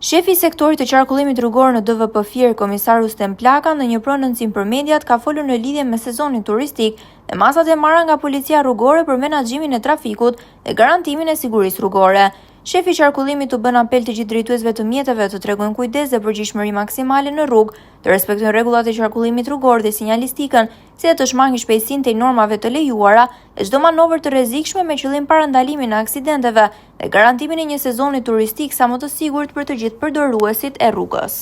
Shefi i sektorit të qarkullimit rrugor në DVP Fier, komisar Rustem Plaka, në një prononcim për mediat ka folur në lidhje me sezonin turistik dhe masat e marra nga policia rrugore për menaxhimin e trafikut dhe garantimin e sigurisë rrugore. Shefi i qarkullimit u bën apel të gjithë drejtuesve të mjeteve të tregojnë kujdes dhe përgjegjësi maksimale në rrugë, të respektojnë rregullat e qarkullimit rrugor dhe sinjalistikën, si dhe të shmangin shpejtësinë tej normave të lejuara dhe çdo manovër të rrezikshme me qëllim parandalimin e aksidenteve dhe garantimin e një sezoni turistik sa më të sigurt për të gjithë përdoruesit e rrugës.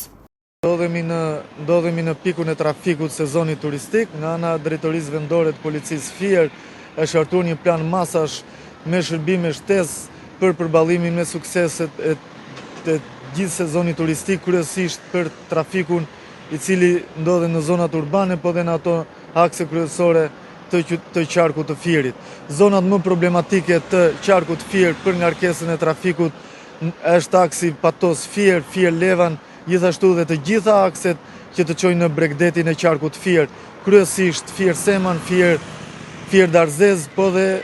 Ndodhemi në pikun e trafikut sezonit turistik. Nga ana drejtorisë vendore të policisë Fier është hartuar një plan masash me shërbime shtesë për përballimin me sukseset e gjithë sezonit turistik, kryesisht për trafikun i cili ndodhen në zonat urbane, po dhe në ato akse kryesore të qarkut të Fierit. Zonat më problematike të qarkut të Fier për ngarkesën e trafikut është aksi Patos Fier, Fier Levan, gjithashtu dhe të gjitha akset që të çojnë në Bregdetin e qarkut të Fier, kryesisht Fier Seman, Fier Darzez, po dhe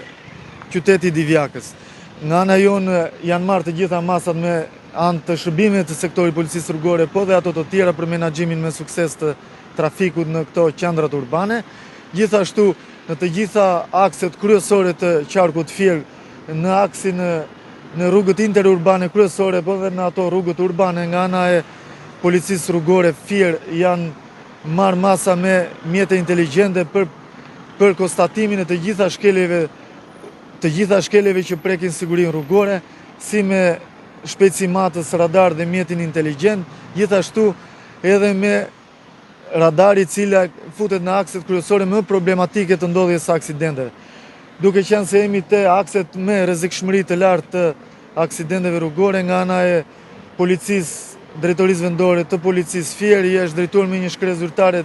qyteti Divjakës. Nga ana jonë janë marrë të gjitha masat me anë të shërbimeve të sektorit policisë rrugore, po dhe ato të tjera për menaxhimin me sukses të trafikut në këto qendrat urbane. Gjithashtu në të gjitha akset kryesore të qarkut Fier, në aksin në rrugët interurbane kryesore, po dhe në ato rrugët urbane, nga ana e policisë rrugore Fier janë marrë masa me mjete inteligjente për konstatimin e të gjitha shkeleve që prekin sigurinë rrugore, si me shpejtësi matës, radar dhe mjetin inteligjent, gjithashtu edhe me radari cila futet në akset kryesore më problematike të ndodhjes së aksidenteve. Duke qenë se jemi te akset me rrezikshmëri të lartë të aksidenteve rrugore, nga ana e policisë, drejtorisë vendore të policisë Fier, është drejtuar me një shkresë zyrtare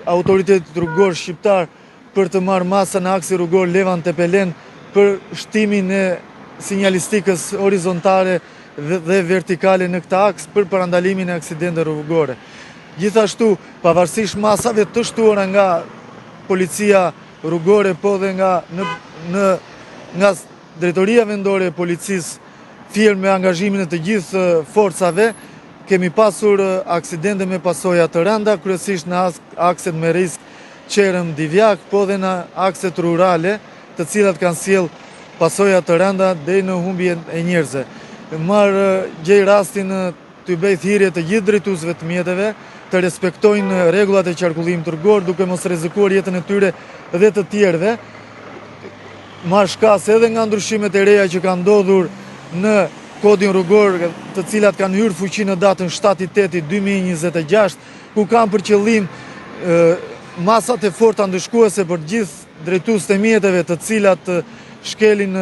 autoritetit rrugor shqiptar për të marrë masa në aksin rrugor Levan Tepelen për shtimin e sinjalistikës horizontale dhe vertikale në këtë aks për parandalimin e aksidenteve rrugore. Gjithashtu, pavarësisht masave të shtuara nga policia rrugore, po dhe nga drejtoria vendore e policisë Fier me angazhimin e të gjithë forcave, kemi pasur aksidente me pasoja të rënda, kryesisht në akset me risk Qerëm Divjak, po dhe në akset rurale, të cilat kanë sjell pasoja të rënda deri në humbjen e njerëzve. Gjej rastin të bëj thirrje të gjithë drejtuesve të mjeteve të respektojnë rregullat e qarkullimit rrugor, duke mos rrezikuar jetën e tyre dhe të tjerëve. Marr shkas edhe nga ndryshimet e reja që kanë ndodhur në kodin rrugor, të cilat kanë hyrë fuqi në datën 7/8/2026, ku kanë për qëllim masat e forta ndëshkuese për gjithë drejtuesit e mjeteve të cilat shkelin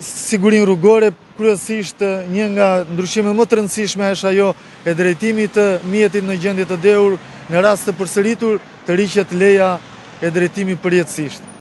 sigurinë rrugore. Kryesisht një nga ndryshimet më të rëndësishme është ajo e drejtimit të mjetit në gjendje të dehur, në rast të përsëritur të riqet leja e drejtimit përjetësisht.